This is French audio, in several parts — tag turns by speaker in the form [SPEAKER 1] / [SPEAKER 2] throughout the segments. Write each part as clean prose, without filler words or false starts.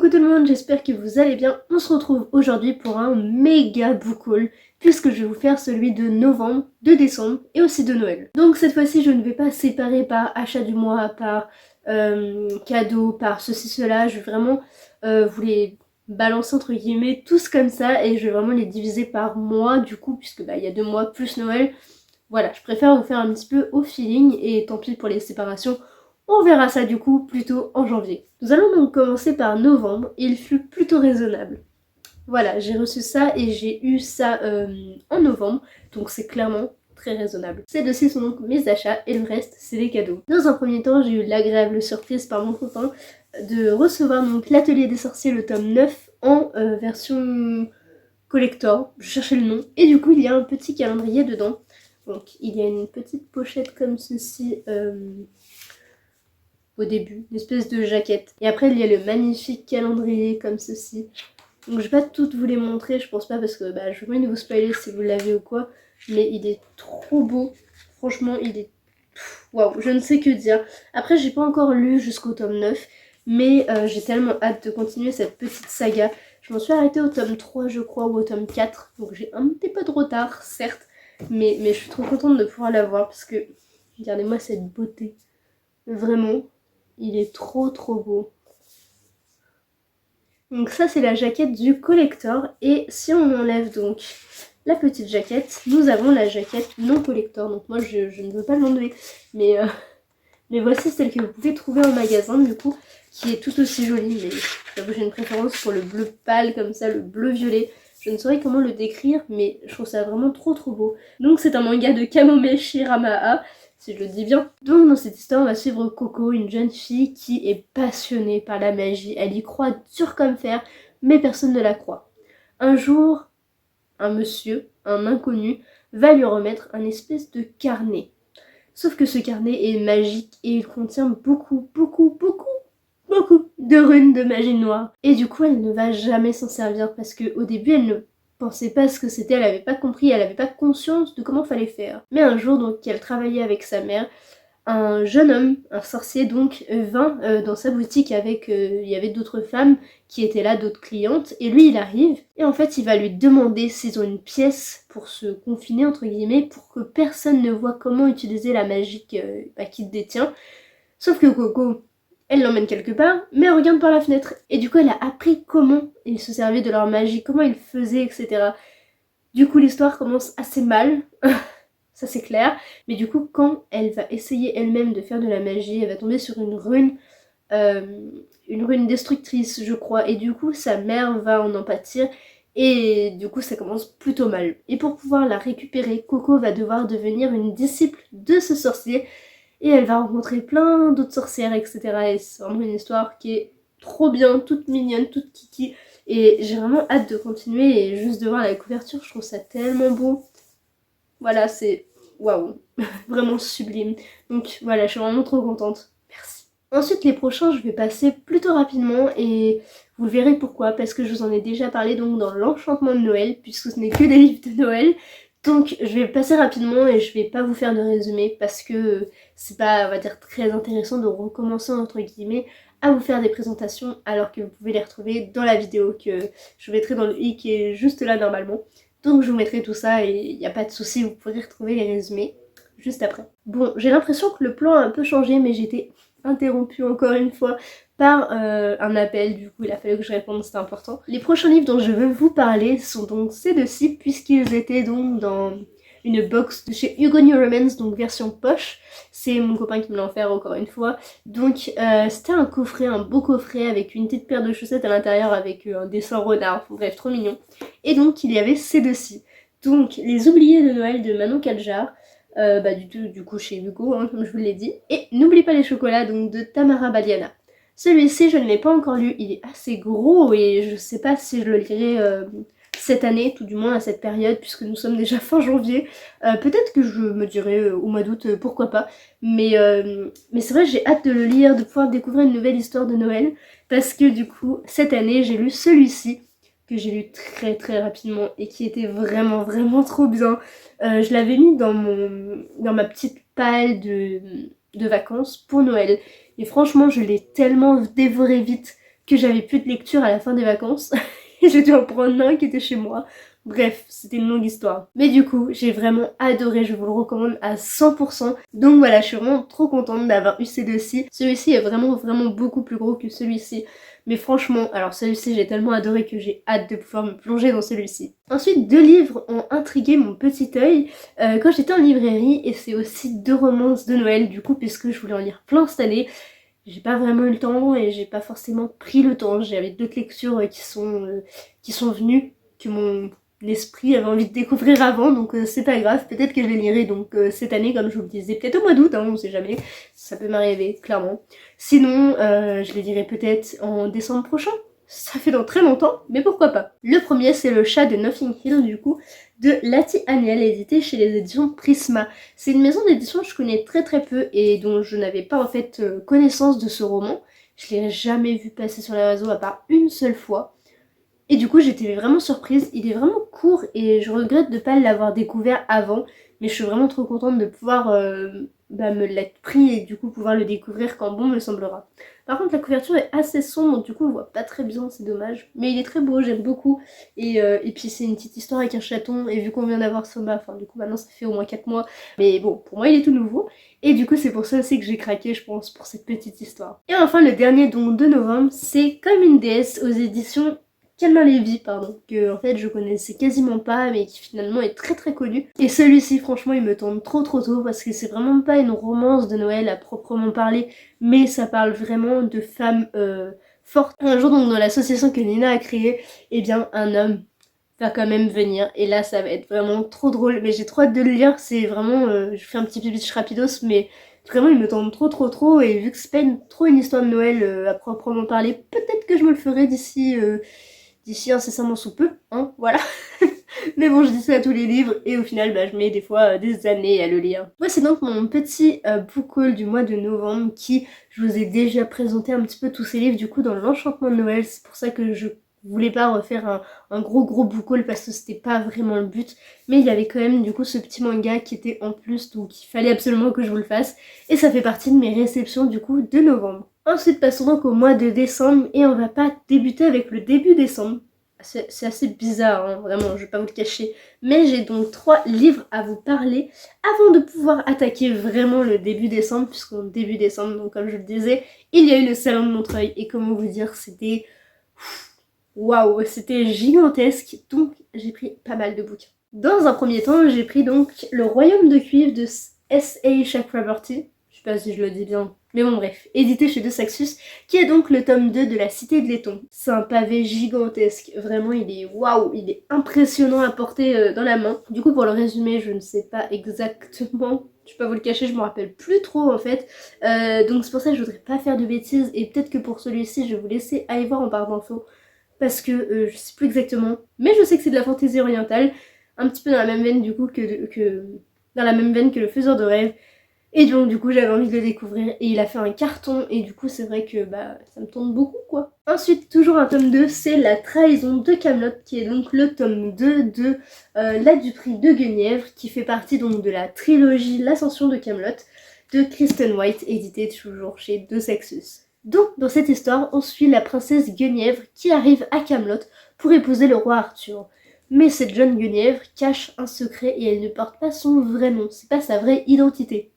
[SPEAKER 1] Coucou tout le monde, j'espère que vous allez bien. On se retrouve aujourd'hui pour un méga book haul puisque je vais vous faire celui de novembre, de décembre et aussi de Noël. Donc cette fois-ci je ne vais pas séparer par achat du mois, par cadeau, par ceci cela. Je vais vraiment vous les balancer entre guillemets tous comme ça et je vais vraiment les diviser par mois du coup puisque il y a 2 mois plus Noël. Voilà, je préfère vous faire un petit peu au feeling et tant pis pour les séparations. On verra ça du coup plutôt en janvier. Nous allons donc commencer par novembre et il fut plutôt raisonnable. Voilà, j'ai reçu ça et j'ai eu ça en novembre, donc c'est clairement très raisonnable. Ces deux-ci sont donc mes achats et le reste c'est les cadeaux. Dans un premier temps, j'ai eu l'agréable surprise par mon copain de recevoir donc l'Atelier des Sorciers, le tome 9 en version collector, je cherchais le nom, et du coup il y a un petit calendrier dedans. Donc il y a une petite pochette comme ceci au début, une espèce de jaquette. Et après, il y a le magnifique calendrier comme ceci. Donc, je vais pas toutes vous les montrer, je pense pas, parce que je veux pas vous spoiler si vous l'avez ou quoi. Mais il est trop beau. Franchement, il est... Waouh, je ne sais que dire. Après, j'ai pas encore lu jusqu'au tome 9, mais j'ai tellement hâte de continuer cette petite saga. Je m'en suis arrêtée au tome 3, je crois, ou au tome 4. Donc, j'ai un petit peu de retard, certes. Mais je suis trop contente de pouvoir la voir, parce que... Regardez-moi cette beauté. Vraiment. Il est trop beau. Donc ça c'est la jaquette du collector. Et si on enlève donc la petite jaquette, nous avons la jaquette non collector. Donc moi je ne veux pas l'enlever. Mais voici celle que vous pouvez trouver en magasin du coup. Qui est tout aussi jolie. Mais j'avoue j'ai une préférence pour le bleu pâle comme ça, le bleu violet. Je ne saurais comment le décrire, mais je trouve ça vraiment trop beau. Donc c'est un manga de Kamome Shiramaha, si je le dis bien. Donc dans cette histoire, on va suivre Coco, une jeune fille qui est passionnée par la magie. Elle y croit dur comme fer, mais personne ne la croit. Un jour, un monsieur, un inconnu, va lui remettre un espèce de carnet. Sauf que ce carnet est magique et il contient beaucoup de runes de magie noire. Et du coup, elle ne va jamais s'en servir parce qu'au début, elle ne pensait pas ce que c'était, elle avait pas compris, elle avait pas conscience de comment fallait faire. Mais un jour, donc, elle travaillait avec sa mère, un jeune homme, un sorcier donc, vint dans sa boutique avec, il y avait d'autres femmes qui étaient là, d'autres clientes, et lui il arrive, et en fait il va lui demander s'ils ont une pièce pour se confiner entre guillemets, pour que personne ne voit comment utiliser la magie qu'il détient. Sauf que Coco, elle l'emmène quelque part, mais elle regarde par la fenêtre. Et du coup, elle a appris comment ils se servaient de leur magie, comment ils faisaient, etc. Du coup, l'histoire commence assez mal, ça c'est clair. Mais du coup, quand elle va essayer elle-même de faire de la magie, elle va tomber sur une rune destructrice, je crois. Et du coup, sa mère va en pâtir. Et du coup, ça commence plutôt mal. Et pour pouvoir la récupérer, Coco va devoir devenir une disciple de ce sorcier. Et elle va rencontrer plein d'autres sorcières, etc. Et c'est vraiment une histoire qui est trop bien, toute mignonne, toute kiki. Et j'ai vraiment hâte de continuer et juste de voir la couverture, je trouve ça tellement beau. Voilà, c'est waouh, vraiment sublime. Donc voilà, je suis vraiment trop contente. Merci. Ensuite, les prochains, je vais passer plutôt rapidement et vous verrez pourquoi. Parce que je vous en ai déjà parlé donc dans l'enchantement de Noël, puisque ce n'est que des livres de Noël. Donc je vais passer rapidement et je vais pas vous faire de résumé parce que c'est pas, on va dire, très intéressant de recommencer entre guillemets à vous faire des présentations alors que vous pouvez les retrouver dans la vidéo que je mettrai dans le i qui est juste là normalement. Donc je vous mettrai tout ça et il n'y a pas de souci, vous pourrez retrouver les résumés juste après. Bon, j'ai l'impression que le plan a un peu changé mais j'ai été interrompue encore une fois par un appel, du coup il a fallu que je réponde, c'était important. Les prochains livres dont je veux vous parler sont donc ces deux-ci, puisqu'ils étaient donc dans une box de chez Hugo New Romance, donc version poche. C'est mon copain qui me l'a offert encore une fois. Donc c'était un coffret, un beau coffret avec une petite paire de chaussettes à l'intérieur avec un dessin renard, bref trop mignon. Et donc il y avait ces deux-ci. Donc Les Oubliés de Noël de Manon Kaljar. Du coup chez Hugo, hein, comme je vous l'ai dit. Et N'oublie pas les chocolats donc de Tamara Baliana. Celui-ci, je ne l'ai pas encore lu, il est assez gros et je sais pas si je le lirai cette année, tout du moins à cette période, puisque nous sommes déjà fin janvier. Peut-être que je me dirai au mois d'août, pourquoi pas. Mais c'est vrai, j'ai hâte de le lire, de pouvoir découvrir une nouvelle histoire de Noël, parce que du coup, cette année, j'ai lu celui-ci, que j'ai lu très rapidement et qui était vraiment trop bien. Je l'avais mis dans ma petite palle de vacances pour Noël. Et franchement, je l'ai tellement dévoré vite que j'avais plus de lecture à la fin des vacances. Et j'ai dû en prendre un qui était chez moi. Bref, c'était une longue histoire. Mais du coup, j'ai vraiment adoré, je vous le recommande à 100%. Donc voilà, je suis vraiment trop contente d'avoir eu ces deux-ci. Celui-ci est vraiment beaucoup plus gros que celui-ci. Mais franchement, alors celui-ci j'ai tellement adoré que j'ai hâte de pouvoir me plonger dans celui-ci. Ensuite, 2 livres ont intrigué mon petit œil quand j'étais en librairie, et c'est aussi 2 romances de Noël du coup, puisque je voulais en lire plein cette année. J'ai pas vraiment eu le temps et j'ai pas forcément pris le temps. J'avais d'autres lectures qui sont venues, que mon l'esprit avait envie de découvrir avant, donc c'est pas grave, peut-être que je les lirai donc cette année, comme je vous le disais, peut-être au mois d'août, hein, on sait jamais, ça peut m'arriver, clairement. Sinon, je les lirai peut-être en décembre prochain, ça fait dans très longtemps, mais pourquoi pas. Le premier, c'est Le Chat de Notting Hill, du coup, de Lati Aniel, édité chez les éditions Prisma. C'est une maison d'édition que je connais très peu et dont je n'avais pas en fait connaissance de ce roman. Je l'ai jamais vu passer sur les réseaux à part une seule fois. Et du coup, j'étais vraiment surprise. Il est vraiment court et je regrette de ne pas l'avoir découvert avant. Mais je suis vraiment trop contente de pouvoir me l'être pris et du coup pouvoir le découvrir quand bon me semblera. Par contre, la couverture est assez sombre, du coup on voit pas très bien, c'est dommage. Mais il est très beau, j'aime beaucoup. Et puis c'est une petite histoire avec un chaton. Et vu qu'on vient d'avoir Soma, enfin du coup maintenant ça fait au moins 4 mois. Mais bon, pour moi il est tout nouveau. Et du coup c'est pour ça aussi que j'ai craqué, je pense, pour cette petite histoire. Et enfin le dernier, donc de novembre, c'est Comme une déesse aux éditions Calma Lévy, pardon, que en fait je connaissais quasiment pas, mais qui finalement est très connu. Et celui-ci, franchement, il me tente trop tôt, parce que c'est vraiment pas une romance de Noël à proprement parler, mais ça parle vraiment de femmes fortes. Un jour, donc, dans l'association que Nina a créée, eh bien, un homme va quand même venir, et là, ça va être vraiment trop drôle, mais j'ai trop hâte de le lire. C'est vraiment, je fais un petit pitch rapidos, mais vraiment, il me tente trop, et vu que c'est pas trop une histoire de Noël à proprement parler, peut-être que je me le ferai d'ici incessamment sous peu, hein, voilà. Mais bon, je dis ça à tous les livres et au final, je mets des fois des années à le lire. Voici donc mon petit book haul du mois de novembre qui, je vous ai déjà présenté un petit peu tous ces livres du coup dans l'enchantement de Noël. C'est pour ça que je voulais pas refaire un gros book haul parce que c'était pas vraiment le but. Mais il y avait quand même du coup ce petit manga qui était en plus, donc il fallait absolument que je vous le fasse. Et ça fait partie de mes réceptions du coup de novembre. Ensuite, passons donc au mois de décembre et on va pas débuter avec le début décembre. C'est assez bizarre, hein, vraiment, je vais pas vous le cacher. Mais j'ai donc 3 livres à vous parler avant de pouvoir attaquer vraiment le début décembre, puisqu'en début décembre, donc comme je le disais, il y a eu le salon de Montreuil. Et comment vous dire, c'était... Waouh, c'était gigantesque, donc j'ai pris pas mal de bouquins. Dans un premier temps, j'ai pris donc Le Royaume de Cuivre de S.A. Chakraborty. Je sais pas si je le dis bien, mais bon bref, édité chez De Saxus, qui est donc le tome 2 de La Cité de Laiton. C'est un pavé gigantesque, vraiment il est waouh, il est impressionnant à porter dans la main. Du coup pour le résumer, je ne sais pas exactement, je vais pas vous le cacher, je me rappelle plus trop en fait. Donc c'est pour ça que je voudrais pas faire de bêtises et peut-être que pour celui-ci je vais vous laisser aller voir en barre d'infos. Parce que je sais plus exactement, mais je sais que c'est de la fantaisie orientale, un petit peu dans la même veine du coup dans la même veine que Le Faiseur de Rêves. Et donc du coup j'avais envie de le découvrir et il a fait un carton et du coup c'est vrai que ça me tente beaucoup quoi. Ensuite toujours un tome 2, c'est La Trahison de Kaamelott qui est donc le tome 2 de La Duperie de Guenièvre qui fait partie donc de la trilogie L'Ascension de Kaamelott de Kristen White, édité toujours chez De Saxus. Donc dans cette histoire on suit la princesse Guenièvre qui arrive à Kaamelott pour épouser le roi Arthur. Mais cette jeune Guenièvre cache un secret et elle ne porte pas son vrai nom, c'est pas sa vraie identité.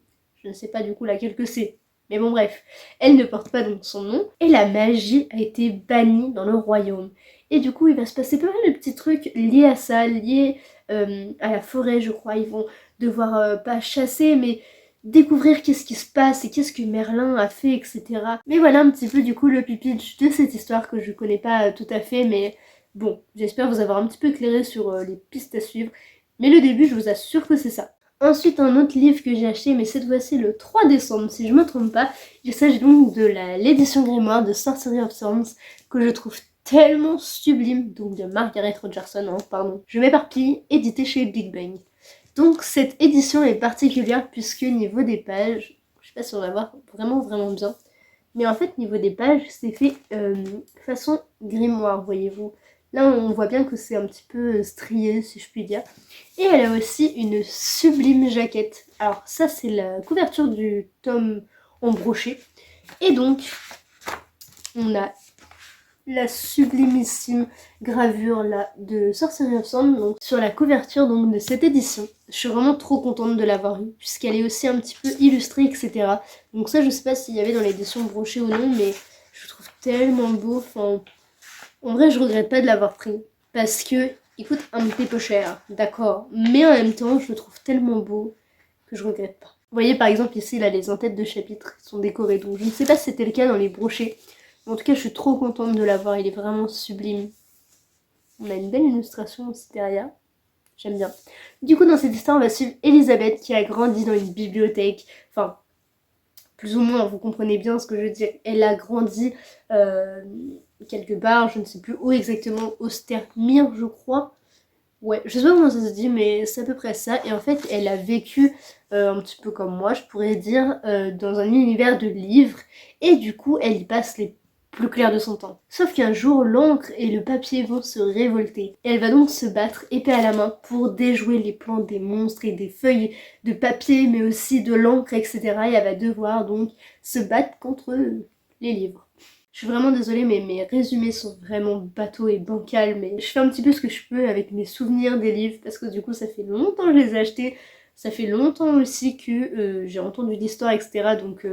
[SPEAKER 1] Je ne sais pas du coup laquelle que c'est. Mais bon bref, elle ne porte pas donc son nom et la magie a été bannie dans le royaume. Et du coup il va se passer pas mal de petits trucs liés à ça, liés à la forêt je crois. Ils vont devoir pas chasser mais découvrir qu'est-ce qui se passe et qu'est-ce que Merlin a fait, etc. Mais voilà un petit peu du coup le pitch de cette histoire que je connais pas tout à fait, mais bon, j'espère vous avoir un petit peu éclairé sur les pistes à suivre. Mais le début je vous assure que c'est ça. Ensuite, un autre livre que j'ai acheté, mais cette fois-ci le 3 décembre, si je me trompe pas. Il s'agit donc de l'édition Grimoire de Sorcery of Thorns, que je trouve tellement sublime, donc de Margaret Rogerson, hein, pardon. Je m'éparpille, édité chez Big Bang. Donc cette édition est particulière puisque niveau des pages, je sais pas si on va voir vraiment bien, mais en fait niveau des pages, c'est fait façon grimoire, voyez-vous. Là, on voit bien que c'est un petit peu strié, si je puis dire. Et elle a aussi une sublime jaquette. Alors ça, c'est la couverture du tome en brochet. Et donc, on a la sublimissime gravure là de Sorcery of Sand, donc sur la couverture donc de cette édition. Je suis vraiment trop contente de l'avoir eue, puisqu'elle est aussi un petit peu illustrée, etc. Donc ça, je sais pas s'il y avait dans l'édition brochée ou non, mais je le trouve tellement beau. Enfin, en vrai, je regrette pas de l'avoir pris, parce que il coûte un petit peu cher, d'accord, mais en même temps, je le trouve tellement beau que je regrette pas. Vous voyez par exemple ici, là, les entêtes de chapitres sont décorées, donc je ne sais pas si c'était le cas dans les brochets. En tout cas, je suis trop contente de l'avoir, il est vraiment sublime. On a une belle illustration aussi derrière. J'aime bien. Du coup, dans cette histoire, on va suivre Elisabeth qui a grandi dans une bibliothèque. Enfin, plus ou moins, vous comprenez bien ce que je veux dire. Elle a grandi quelque part, je ne sais plus où exactement, Ostermire, je crois. Ouais, je sais pas comment ça se dit, mais c'est à peu près ça. Et en fait, elle a vécu un petit peu comme moi, je pourrais dire, dans un univers de livres. Et du coup, elle y passe les plus clairs de son temps. Sauf qu'un jour, l'encre et le papier vont se révolter. Et elle va donc se battre épée à la main pour déjouer les plans des monstres et des feuilles de papier, mais aussi de l'encre, etc. Et elle va devoir donc se battre contre les livres. Je suis vraiment désolée, mais mes résumés sont vraiment bateaux et bancals, mais je fais un petit peu ce que je peux avec mes souvenirs des livres, parce que du coup ça fait longtemps que je les ai achetés, ça fait longtemps aussi que j'ai entendu l'histoire, etc. Donc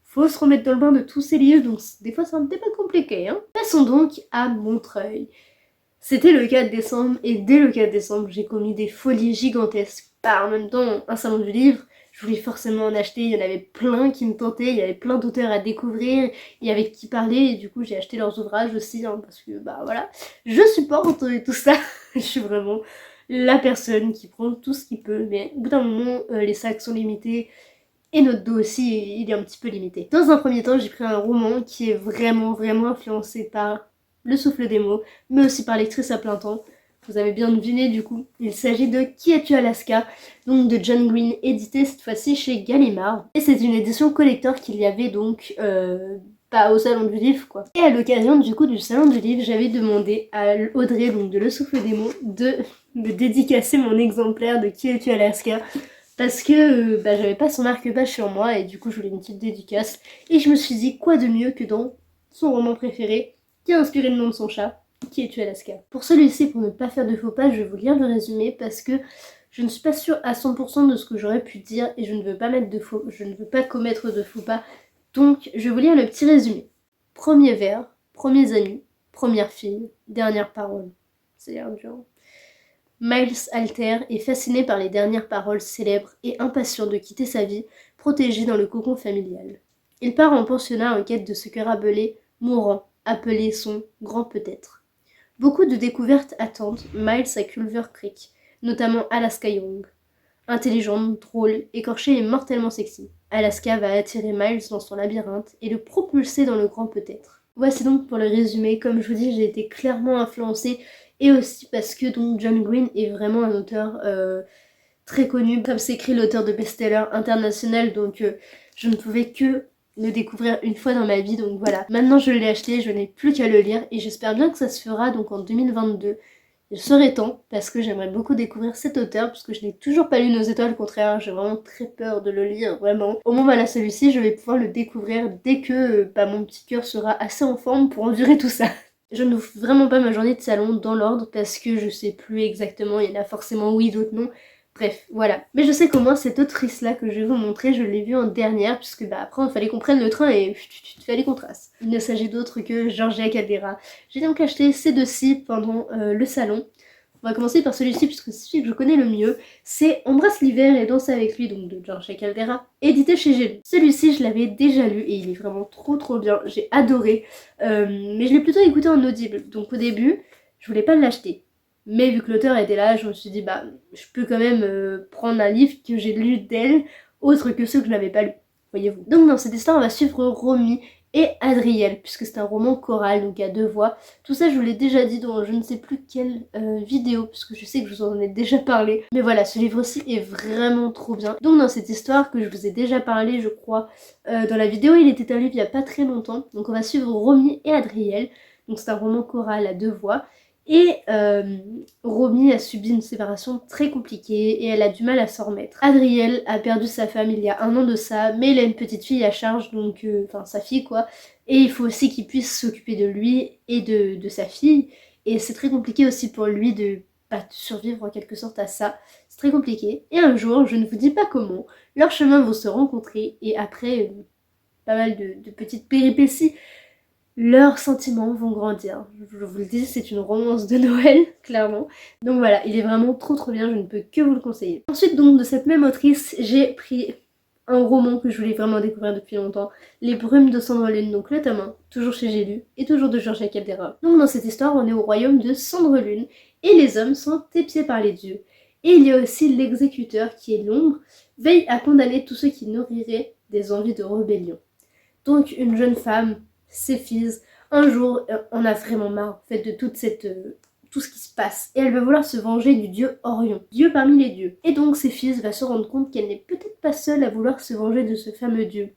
[SPEAKER 1] faut se remettre dans le bain de tous ces livres, donc des fois c'est un petit peu compliqué. Hein. Passons donc à Montreuil. C'était le 4 décembre, et dès le 4 décembre, j'ai commis des folies gigantesques. En même temps, un salon du livre, je voulais forcément en acheter, il y en avait plein qui me tentaient, il y avait plein d'auteurs à découvrir, il y avait qui parler, et du coup j'ai acheté leurs ouvrages aussi, hein, parce que bah voilà, je supporte tout ça, je suis vraiment la personne qui prend tout ce qu'il peut, mais au bout d'un moment, les sacs sont limités, et notre dos aussi, il est un petit peu limité. Dans un premier temps, j'ai pris un roman qui est vraiment influencé par Le Souffle des mots, mais aussi par Lectrice à plein temps. Vous avez bien deviné du coup. Il s'agit de Qui es-tu Alaska, donc de John Green, édité cette fois-ci chez Gallimard. Et c'est une édition collector qu'il y avait donc pas au salon du livre quoi. Et à l'occasion du coup du salon du livre, j'avais demandé à Audrey, donc de Le Souffle des mots, de me dédicacer mon exemplaire de Qui es-tu Alaska. Parce que j'avais pas son marque-page sur moi et du coup je voulais une petite dédicace. Et je me suis dit quoi de mieux que dans son roman préféré qui a inspiré le nom de son chat, Qui es-tu Alaska. Pour celui-ci, pour ne pas faire de faux pas, je vais vous lire le résumé parce que je ne suis pas sûre à 100% de ce que j'aurais pu dire et je ne veux pas commettre de faux pas. Donc je vais vous lire le petit résumé. Premier vers, premiers amis, première fille, dernière parole. C'est l'air dur. Miles altère est fasciné par les dernières paroles célèbres et impatient de quitter sa vie, protégée dans le cocon familial. Il part en pensionnat en quête de ce que Rabelais, mourant, appelait son grand peut-être. Beaucoup de découvertes attendent Miles à Culver Creek, notamment Alaska Young. Intelligente, drôle, écorchée et mortellement sexy, Alaska va attirer Miles dans son labyrinthe et le propulser dans le grand peut-être. Voici donc pour le résumé, comme je vous dis, j'ai été clairement influencée et aussi parce que donc John Green est vraiment un auteur très connu, comme c'est écrit l'auteur de best-seller international, donc je ne pouvais que le découvrir une fois dans ma vie, donc voilà. Maintenant je l'ai acheté, je n'ai plus qu'à le lire et j'espère bien que ça se fera donc en 2022. Il serait temps parce que j'aimerais beaucoup découvrir cet auteur puisque je n'ai toujours pas lu Nos étoiles, au contraire, j'ai vraiment très peur de le lire, vraiment. Au moins voilà, celui-ci je vais pouvoir le découvrir dès que mon petit cœur sera assez en forme pour endurer tout ça. Je ne fais vraiment pas ma journée de salon dans l'ordre parce que je sais plus exactement, il y en a forcément oui, d'autres non. Bref, voilà. Mais je sais qu'au moins cette autrice-là que je vais vous montrer, je l'ai vue en dernière, puisque après il fallait qu'on prenne le train et il fallait qu'on trace. Il ne s'agit d'autre que Georgia Caldera. J'ai donc acheté ces deux-ci pendant le salon. On va commencer par celui-ci puisque c'est celui que je connais le mieux. C'est Embrasse l'hiver et danse avec lui, donc de Georgia Caldera, édité chez J'ai lu. Celui-ci, je l'avais déjà lu et il est vraiment trop bien. J'ai adoré. Mais je l'ai plutôt écouté en audible. Donc au début, je voulais pas l'acheter. Mais vu que l'auteur était là, je me suis dit, je peux quand même prendre un livre que j'ai lu d'elle, autre que ceux que je n'avais pas lu, voyez-vous. Donc dans cette histoire, on va suivre Romy et Adriel, puisque c'est un roman choral, donc à deux voix. Tout ça, je vous l'ai déjà dit dans je ne sais plus quelle vidéo, puisque je sais que je vous en ai déjà parlé. Mais voilà, ce livre-ci est vraiment trop bien. Donc dans cette histoire que je vous ai déjà parlé, je crois, dans la vidéo, il était un livre il n'y a pas très longtemps. Donc on va suivre Romy et Adriel. Donc c'est un roman choral à deux voix. Et Romy a subi une séparation très compliquée et elle a du mal à s'en remettre. Adriel a perdu sa femme il y a 1 an de ça, mais il a une petite fille à charge, donc enfin sa fille quoi. Et il faut aussi qu'il puisse s'occuper de lui et de sa fille. Et c'est très compliqué aussi pour lui de survivre en quelque sorte à ça. C'est très compliqué. Et un jour, je ne vous dis pas comment, leurs chemins vont se rencontrer et après pas mal de petites péripéties, leurs sentiments vont grandir. Je vous le dis, c'est une romance de Noël, clairement. Donc voilà, il est vraiment trop bien, je ne peux que vous le conseiller. Ensuite donc de cette même autrice, j'ai pris un roman que je voulais vraiment découvrir depuis longtemps, Les Brumes de Cendrelune, donc le tome 1, toujours chez J'ai lu, et toujours de Georgia Caldera. Donc dans cette histoire, on est au royaume de Cendrelune, et les hommes sont épiés par les dieux. Et il y a aussi l'exécuteur, qui est l'ombre, veille à condamner tous ceux qui nourriraient des envies de rébellion. Donc une jeune femme, ses fils, un jour, on a vraiment marre en fait de toute cette, tout ce qui se passe. Et elle va vouloir se venger du dieu Orion, dieu parmi les dieux. Et donc ses fils va se rendre compte qu'elle n'est peut-être pas seule à vouloir se venger de ce fameux dieu.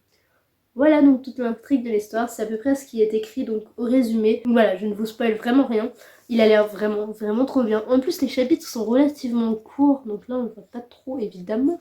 [SPEAKER 1] Voilà donc toute l'intrigue de l'histoire, c'est à peu près ce qui est écrit donc au résumé. Donc voilà, je ne vous spoil vraiment rien. Il a l'air vraiment trop bien. En plus les chapitres sont relativement courts, donc là on ne voit pas trop évidemment.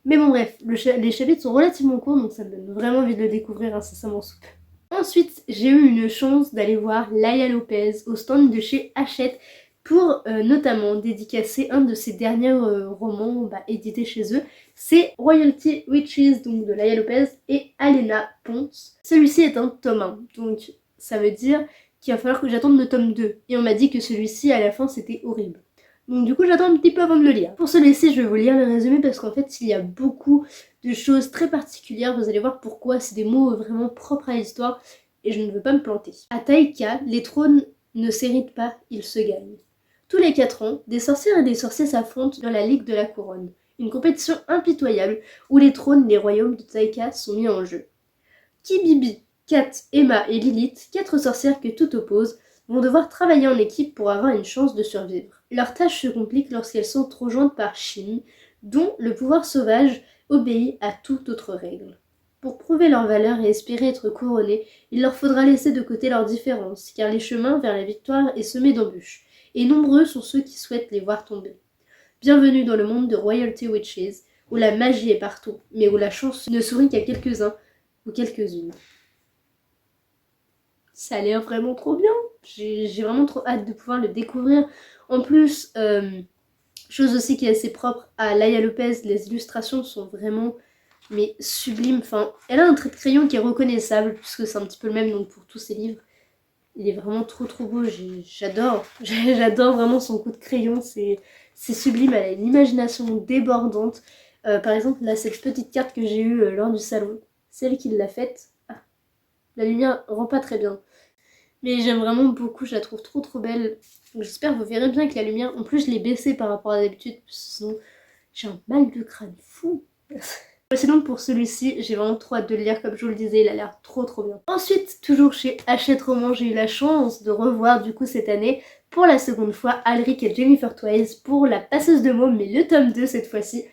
[SPEAKER 1] Mais bon bref, les chapitres sont relativement courts, donc ça me donne vraiment envie de le découvrir incessamment sous peu. Ensuite, j'ai eu une chance d'aller voir Laia Lopez au stand de chez Hachette pour notamment dédicacer un de ses derniers romans édités chez eux. C'est Royalty Witches donc de Laia Lopez et Alena Ponce. Celui-ci est un tome 1, donc ça veut dire qu'il va falloir que j'attende le tome 2. Et on m'a dit que celui-ci à la fin c'était horrible. Donc du coup j'attends un petit peu avant de le lire. Pour celui-ci je vais vous lire le résumé parce qu'en fait il y a beaucoup de choses très particulières, vous allez voir pourquoi, c'est des mots vraiment propres à l'histoire et je ne veux pas me planter. À Taïka, les trônes ne s'héritent pas, ils se gagnent. Tous les 4 ans, des sorcières et des sorciers s'affrontent dans la Ligue de la Couronne, une compétition impitoyable où les trônes des royaumes de Taïka sont mis en jeu. Kibibi, Kat, Emma et Lilith, 4 sorcières que tout oppose, vont devoir travailler en équipe pour avoir une chance de survivre. Leur tâche se complique lorsqu'elles sont rejointes par Shin, dont le pouvoir sauvage obéit à toute autre règle. Pour prouver leur valeur et espérer être couronnées, il leur faudra laisser de côté leurs différences, car les chemins vers la victoire est semé d'embûches, et nombreux sont ceux qui souhaitent les voir tomber. Bienvenue dans le monde de Royalty Witches, où la magie est partout, mais où la chance ne sourit qu'à quelques-uns ou quelques-unes. Ça a l'air vraiment trop bien. J'ai vraiment trop hâte de pouvoir le découvrir. En plus, chose aussi qui est assez propre à Laia Lopez, les illustrations sont vraiment sublimes. Enfin, elle a un trait de crayon qui est reconnaissable, puisque c'est un petit peu le même donc pour tous ses livres. Il est vraiment trop beau, j'adore. J'adore vraiment son coup de crayon, c'est sublime, elle a une imagination débordante. Par exemple, là, cette petite carte que j'ai eue lors du salon, celle qui l'a faite, la lumière rend pas très bien. Mais j'aime vraiment beaucoup, je la trouve trop belle. Donc j'espère que vous verrez bien que la lumière, en plus je l'ai baissée par rapport à d'habitude, sinon j'ai un mal de crâne fou. Sinon pour celui-ci, j'ai vraiment trop hâte de le lire, comme je vous le disais, il a l'air trop bien. Ensuite, toujours chez Hachette Roman, j'ai eu la chance de revoir du coup cette année, pour la seconde fois, Alric et Jennifer Twice pour La Passeuse de mots, mais le tome 2 cette fois-ci,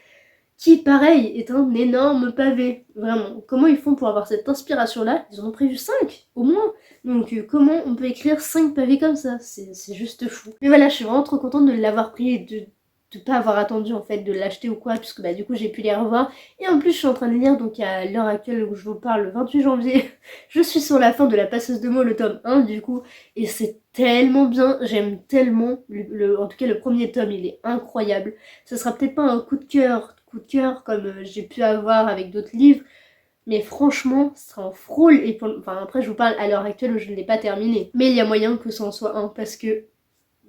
[SPEAKER 1] qui pareil est un énorme pavé, vraiment. Comment ils font pour avoir cette inspiration-là? Ils en ont prévu 5, au moins. Donc comment on peut écrire 5 pavés comme ça? C'est juste fou. Mais voilà, je suis vraiment trop contente de l'avoir pris et de pas avoir attendu en fait de l'acheter ou quoi, puisque du coup j'ai pu les revoir. Et en plus je suis en train de lire, donc à l'heure actuelle où je vous parle, le 28 janvier, je suis sur la fin de La Passeuse de mots, le tome 1 du coup, et c'est tellement bien, j'aime tellement, en tout cas le premier tome il est incroyable. Ce sera peut-être pas un coup de cœur comme j'ai pu avoir avec d'autres livres, mais franchement ça en frôle. Et après je vous parle à l'heure actuelle où je ne l'ai pas terminé, mais il y a moyen que ça en soit un, parce que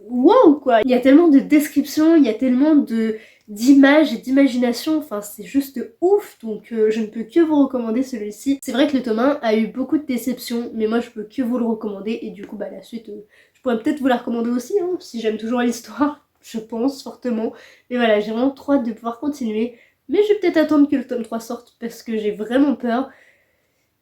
[SPEAKER 1] wow quoi, il y a tellement de descriptions, il y a tellement d'images et d'imagination, enfin c'est juste ouf. Donc je ne peux que vous recommander celui-ci. C'est vrai que le tome 1 a eu beaucoup de déceptions, mais moi je peux que vous le recommander, et du coup la suite je pourrais peut-être vous la recommander aussi hein, si j'aime toujours l'histoire. Je pense fortement. Mais voilà, j'ai vraiment trop hâte de pouvoir continuer. Mais je vais peut-être attendre que le tome 3 sorte, parce que j'ai vraiment peur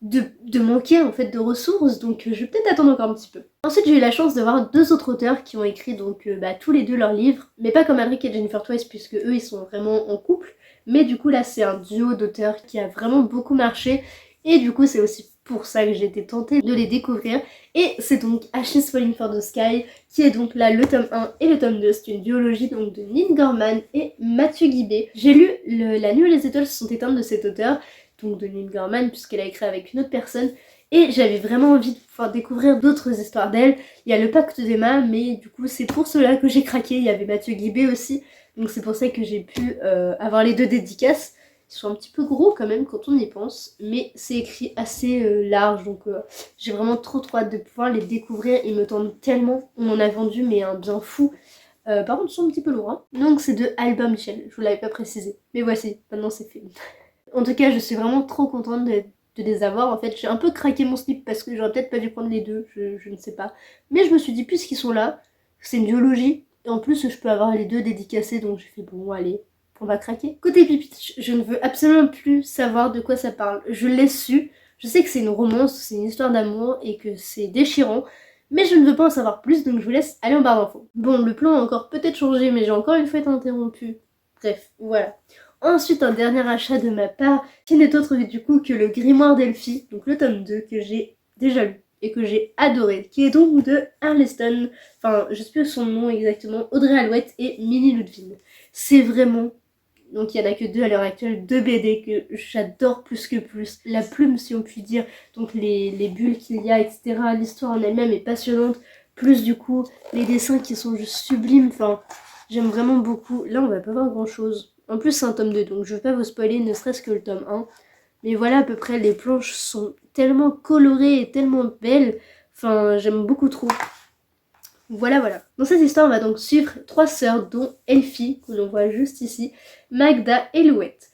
[SPEAKER 1] de manquer en fait de ressources. Donc je vais peut-être attendre encore un petit peu. Ensuite j'ai eu la chance de voir 2 autres auteurs qui ont écrit donc tous les deux leurs livres. Mais pas comme Alric et Jennifer Twice, puisque eux ils sont vraiment en couple. Mais du coup là c'est un duo d'auteurs qui a vraiment beaucoup marché. Et du coup c'est aussi pour ça que j'ai été tentée de les découvrir. Et c'est donc Ashes Falling for the Sky qui est donc là le tome 1 et le tome 2. C'est une duologie donc de Neil Gaiman et Mathieu Guibé. J'ai lu La nuit où les étoiles se sont éteintes de cet auteur, donc de Neil Gaiman puisqu'elle a écrit avec une autre personne. Et j'avais vraiment envie de pouvoir découvrir d'autres histoires d'elle. Il y a le Pacte d'Emma, mais du coup c'est pour cela que j'ai craqué. Il y avait Mathieu Guibé aussi, donc c'est pour ça que j'ai pu avoir les deux dédicaces. Ils sont un petit peu gros quand même quand on y pense, mais c'est écrit assez large, donc j'ai vraiment trop hâte de pouvoir les découvrir. Ils me tentent tellement, on m'en a vendu mais un bien fou. Par contre ils sont un petit peu lourds, hein. Donc c'est de Albin Michel, je vous l'avais pas précisé, mais voici, maintenant c'est fait. En tout cas je suis vraiment trop contente de les avoir. En fait j'ai un peu craqué mon slip parce que j'aurais peut-être pas dû prendre les deux, je ne sais pas. Mais je me suis dit puisqu'ils sont là, c'est une duologie, et en plus je peux avoir les deux dédicacés, donc j'ai fait bon allez, on va craquer. Côté Pipitch, je ne veux absolument plus savoir de quoi ça parle. Je l'ai su, je sais que c'est une romance, c'est une histoire d'amour et que c'est déchirant, mais je ne veux pas en savoir plus, donc je vous laisse aller en barre d'infos. Bon, le plan a encore peut-être changé, mais j'ai encore une fois été interrompue. Bref, voilà. Ensuite, un dernier achat de ma part, qui n'est autre du coup que le Grimoire d'Elphie, donc le tome 2 que j'ai déjà lu et que j'ai adoré, qui est donc de Arleston, enfin je sais plus son nom exactement, Audrey Alouette et Minnie Ludwig. C'est vraiment, donc il n'y en a que deux à l'heure actuelle, deux BD que j'adore plus que plus. La plume si on peut dire, donc les bulles qu'il y a, etc. L'histoire en elle-même est passionnante, plus du coup les dessins qui sont juste sublimes, enfin j'aime vraiment beaucoup. Là on va pas voir grand chose. En plus c'est un tome 2, donc je vais pas vous spoiler ne serait-ce que le tome 1. Mais voilà à peu près, les planches sont tellement colorées et tellement belles. Enfin j'aime beaucoup trop. Voilà. Dans cette histoire, on va donc suivre trois sœurs, dont Elfie, que l'on voit juste ici, Magda et Louette.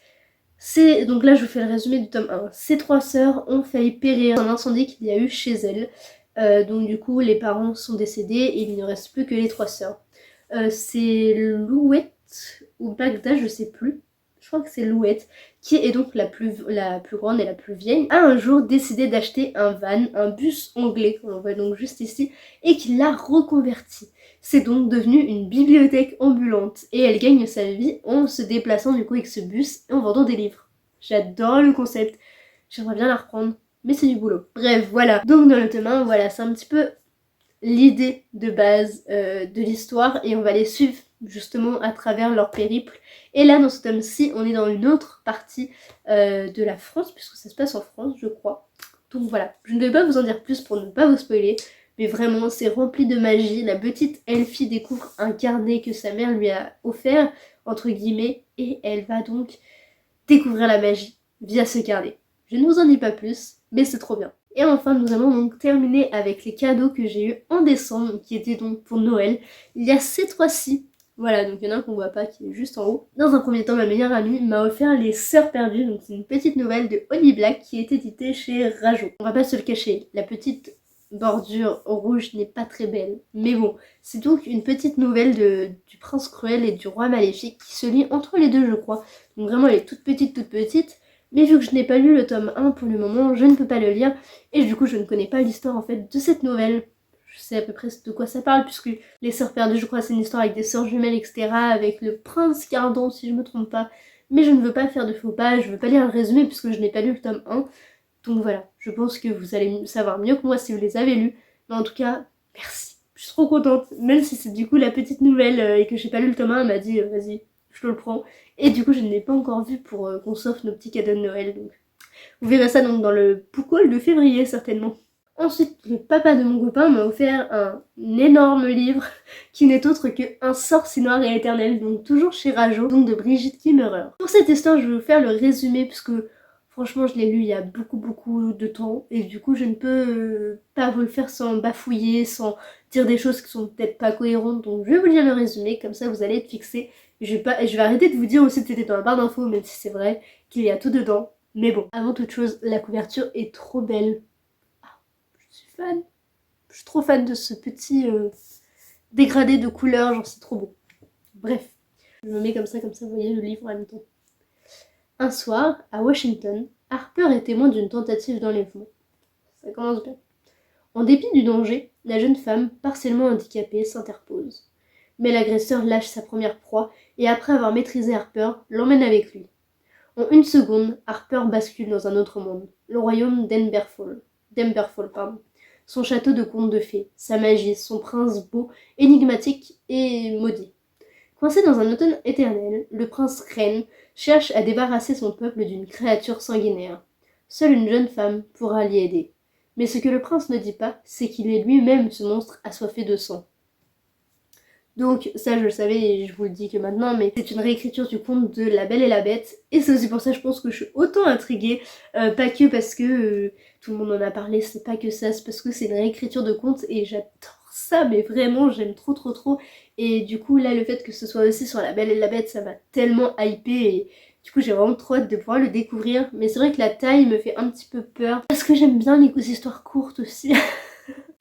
[SPEAKER 1] Donc là, je vous fais le résumé du tome 1. Ces trois sœurs ont failli périr dans un incendie qu'il y a eu chez elles. Donc du coup, les parents sont décédés et il ne reste plus que les trois sœurs. C'est Louette ou Magda, je sais plus. Je crois que c'est Louette, qui est donc la plus grande et la plus vieille, a un jour décidé d'acheter un van, un bus anglais, qu'on voit donc juste ici, et qui l'a reconverti. C'est donc devenu une bibliothèque ambulante, et elle gagne sa vie en se déplaçant du coup avec ce bus et en vendant des livres. J'adore le concept, j'aimerais bien la reprendre, mais c'est du boulot. Bref, voilà. Donc dans le tome 1, voilà, c'est un petit peu l'idée de base de l'histoire, et on va les suivre justement à travers leur périple. Et là dans ce tome-ci on est dans une autre partie de la France, puisque ça se passe en France je crois. Donc voilà, je ne vais pas vous en dire plus pour ne pas vous spoiler, mais vraiment c'est rempli de magie. La petite Elfie découvre un carnet que sa mère lui a offert entre guillemets, et elle va donc découvrir la magie via ce carnet. Je ne vous en dis pas plus, mais c'est trop bien. Et enfin, nous allons donc terminer avec les cadeaux que j'ai eu en décembre, qui étaient donc pour Noël. Il y a ces trois-ci. Voilà, donc il y en a un qu'on voit pas, qui est juste en haut. Dans un premier temps, ma meilleure amie m'a offert Les Sœurs Perdues, donc c'est une petite nouvelle de Holly Black qui est éditée chez Rajo. On va pas se le cacher, la petite bordure rouge n'est pas très belle. Mais bon, c'est donc une petite nouvelle du prince cruel et du roi maléfique qui se lit entre les deux, je crois. Donc vraiment, elle est toute petite. Mais vu que je n'ai pas lu le tome 1 pour le moment, je ne peux pas le lire. Et du coup, je ne connais pas l'histoire en fait de cette nouvelle. Je sais à peu près de quoi ça parle, puisque Les Sœurs Perdues, je crois, c'est une histoire avec des sœurs jumelles, etc. Avec le prince Cardan, si je me trompe pas. Mais je ne veux pas faire de faux pas, je veux pas lire le résumé, puisque je n'ai pas lu le tome 1. Donc voilà, je pense que vous allez savoir mieux que moi si vous les avez lus. Mais en tout cas, merci. Je suis trop contente. Même si c'est du coup la petite nouvelle et que j'ai pas lu le tome 1, elle m'a dit vas-y, je te le prends. Et du coup, je ne l'ai pas encore vu pour qu'on s'offre nos petits cadeaux de Noël. Donc vous verrez ça donc dans le book haul de février certainement. Ensuite, le papa de mon copain m'a offert un énorme livre qui n'est autre que Un sort si noir et éternel, donc toujours chez Rajo, donc de Brigitte Kimmerer. Pour cette histoire, je vais vous faire le résumé puisque franchement je l'ai lu il y a beaucoup de temps et du coup je ne peux pas vous le faire sans bafouiller, sans dire des choses qui sont peut-être pas cohérentes, donc je vais vous lire le résumé, comme ça vous allez être fixés. Je vais arrêter de vous dire aussi que c'était dans la barre d'infos, même si c'est vrai qu'il y a tout dedans. Mais bon, avant toute chose, la couverture est trop belle. Je suis fan. Je suis trop fan de ce petit dégradé de couleurs, genre c'est trop beau. Bref, je me mets comme ça, vous voyez le livre en même temps. Un soir, à Washington, Harper est témoin d'une tentative d'enlèvement. Ça commence bien. En dépit du danger, la jeune femme, partiellement handicapée, s'interpose. Mais l'agresseur lâche sa première proie et après avoir maîtrisé Harper, l'emmène avec lui. En une seconde, Harper bascule dans un autre monde, le royaume d'Emberfall, pardon. Son château de conte de fées, sa magie, son prince beau, énigmatique et maudit. Coincé dans un automne éternel, le prince Crane cherche à débarrasser son peuple d'une créature sanguinaire. Seule une jeune femme pourra l'y aider. Mais ce que le prince ne dit pas, c'est qu'il est lui-même ce monstre assoiffé de sang. Donc ça je le savais et je vous le dis que maintenant, mais c'est une réécriture du conte de La Belle et la Bête, et c'est aussi pour ça je pense que je suis autant intriguée, pas que parce que tout le monde en a parlé, c'est pas que ça, c'est parce que c'est une réécriture de conte et j'adore ça, mais vraiment j'aime trop trop trop, et du coup là le fait que ce soit aussi sur La Belle et la Bête, ça m'a tellement hypée, et du coup j'ai vraiment trop hâte de pouvoir le découvrir, mais c'est vrai que la taille me fait un petit peu peur, parce que j'aime bien les histoires courtes aussi.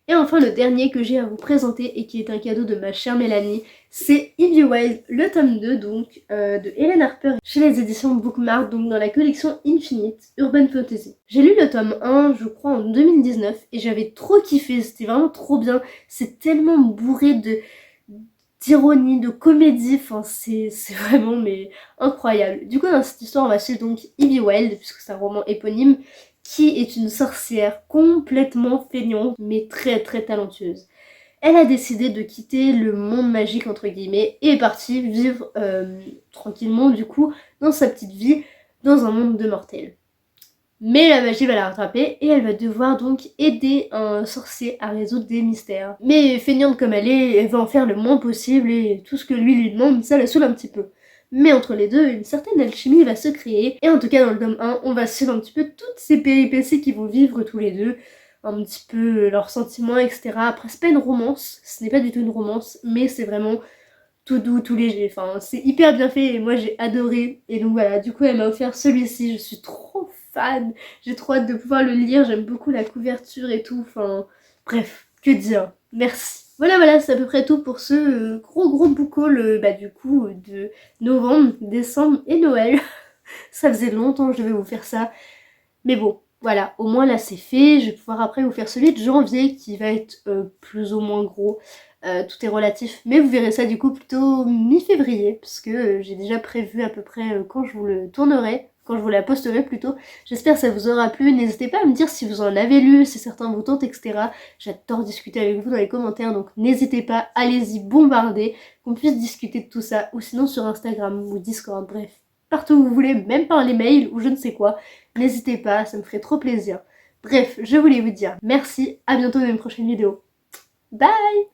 [SPEAKER 1] Et enfin le dernier que j'ai à vous présenter et qui est un cadeau de ma chère Mélanie, c'est Ivy Wild, le tome 2 donc de Hélène Harper chez les éditions Bookmark, donc dans la collection Infinite Urban Fantasy. J'ai lu le tome 1 je crois en 2019 et j'avais trop kiffé, c'était vraiment trop bien, c'est tellement bourré d'ironie, de comédie, enfin c'est vraiment mais incroyable. Du coup dans cette histoire on va suivre donc Ivy Wild puisque c'est un roman éponyme qui est une sorcière complètement feignante mais très très talentueuse. Elle a décidé de quitter le monde magique entre guillemets et est partie vivre tranquillement du coup dans sa petite vie dans un monde de mortels. Mais la magie va la rattraper et elle va devoir donc aider un sorcier à résoudre des mystères. Mais feignante comme elle va en faire le moins possible et tout ce que lui demande, ça la saoule un petit peu. Mais entre les deux, une certaine alchimie va se créer. Et en tout cas, dans le tome 1, on va suivre un petit peu toutes ces péripéties qu'ils vont vivre tous les deux. Un petit peu leurs sentiments, etc. Après, c'est pas une romance, ce n'est pas du tout une romance, mais c'est vraiment tout doux, tout léger. Enfin, c'est hyper bien fait et moi j'ai adoré. Et donc voilà, du coup, elle m'a offert celui-ci. Je suis trop fan. J'ai trop hâte de pouvoir le lire. J'aime beaucoup la couverture et tout. Enfin, bref, que dire. Merci. Voilà, c'est à peu près tout pour ce gros book haul, du coup, de novembre, décembre et Noël. Ça faisait longtemps que je devais vous faire ça. Mais bon, voilà, au moins là c'est fait. Je vais pouvoir après vous faire celui de janvier qui va être plus ou moins gros. Tout est relatif, mais vous verrez ça du coup plutôt mi-février, parce que j'ai déjà prévu à peu près quand je vous le tournerai, quand je vous la posterai plutôt. J'espère que ça vous aura plu, n'hésitez pas à me dire si vous en avez lu, si certains vous tentent, etc. J'adore discuter avec vous dans les commentaires, donc n'hésitez pas, allez-y, bombardez, qu'on puisse discuter de tout ça, ou sinon sur Instagram ou Discord, bref. Partout où vous voulez, même par les mails ou je ne sais quoi, n'hésitez pas, ça me ferait trop plaisir. Bref, je voulais vous dire merci, à bientôt dans une prochaine vidéo. Bye!